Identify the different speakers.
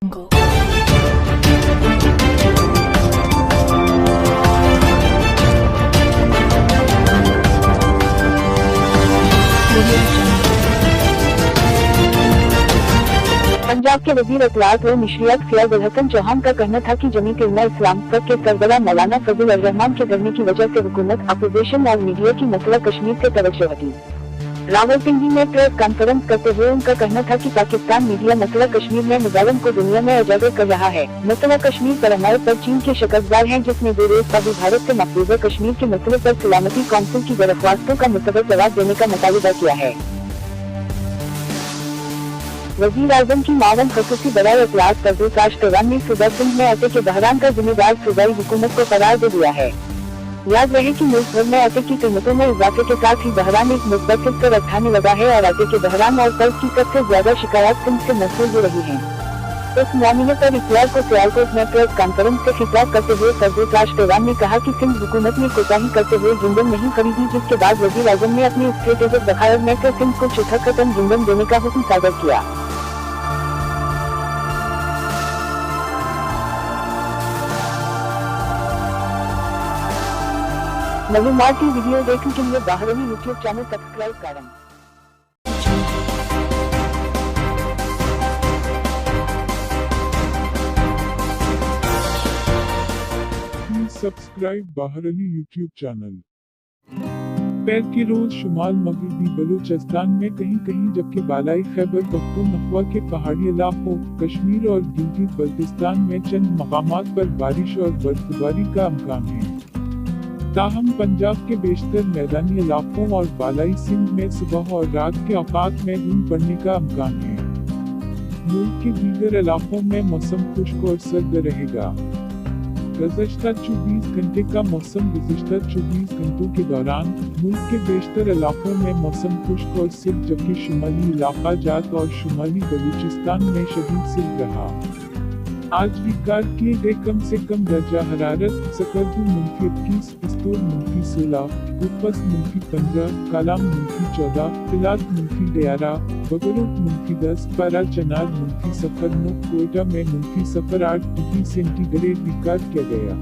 Speaker 1: Jungle.
Speaker 2: Punjab के वजीर इत्तलात व नशरियात सैयद अल हसन चौहान का कहना था कि जमीयत उलमा इस्लाम के सरबराह मौलाना फजल अर रहमान के डरने की वजह से हुकूमत, अपोजिशन और मीडिया की मसला कश्मीर से तवज्जो हटी। रावलपिंडी में प्रेस कॉन्फ्रेंस करते हुए उनका कहना था कि पाकिस्तान मीडिया मसला कश्मीर में मुजालिम को दुनिया में उजागर कर रहा है। मसला कश्मीर पर हमारे पर चीन के शकरगुजार हैं, जिसने 2 रोज कभी भारत से मकबूजा कश्मीर के मसले पर सलामती काउंसिल की दरख्वास्तों का मुस्तबद जवाब देने का मुतालबा किया है। वजीर आजम की मावन खसूसी बराए इत्तलात परवेज़ काश्तवान ने सूबा सिंध में आटे के बहरान का जिम्मेदार सूबाई हुकूमत को करार दे दिया है। याद रहे कि मुल्क भर में आटे की कीमतों में इजाफे के साथ ही बहरान एक मुस्बत सिलसिला उठाने लगा है और आटे के बहरान और कर्ज की सबसे ज्यादा शिकायत सिंध से मौसूल हो रही हैं। इस मामले पर इतवार को सियालकोट में प्रेस कॉन्फ्रेंस से खिताब करते हुए परवेज़ काश्तवान ने कहा कि सिंध हुकूमत ने कोताही करते हुए जिंदन नहीं खरीदी, जिसके बाद वजीर आजम ने अपनी स्ट्रेटेजिक दखायर में से सिंध को चौथा खत्म जिंदन देने का हुक्म सादर किया। मालूमात की वीडियो देखने के लिए बहरीनी यूट्यूब चैनल सब्सक्राइब करें।
Speaker 3: Subscribe Bahraini YouTube channel. पैर के रोज शुमाल मगरबी बलूचिस्तान में कहीं कहीं, जबकि बालाई खैबर पख्तूनख्वा के पहाड़ी इलाकों, कश्मीर और गिलगित बल्तिस्तान में चंद मकामात पर बारिश और बर्फबारी का इम्कान है। ताहम पंजाब के बेशतर मैदानी इलाकों और बालाई सिंध में सुबह और रात के औकात में धूप पड़ने का इम्कान है। मुल्क के दीगर इलाकों में मौसम खुश्क और सर्द रहेगा। गुज़श्ता 24 घंटे का मौसम। गुज़श्ता 24 घंटों के दौरान मुल्क के बेशतर इलाकों में मौसम खुश्क और सर्द, जबकि शुमाली इलाका जात और शुमाली बलूचिस्तान में शदीद सर्द रहा। आज रिकॉर्ड किए गए कम से कम दर्जा हरारत: सकरदू -21, पिस्तौल -16, उपस -15, कालाम -14, पिलात -11, बगरुट -10, पारा चनार -0, कोयटा में -8 डिग्री सेंटीग्रेड रिकॉर्ड किया गया।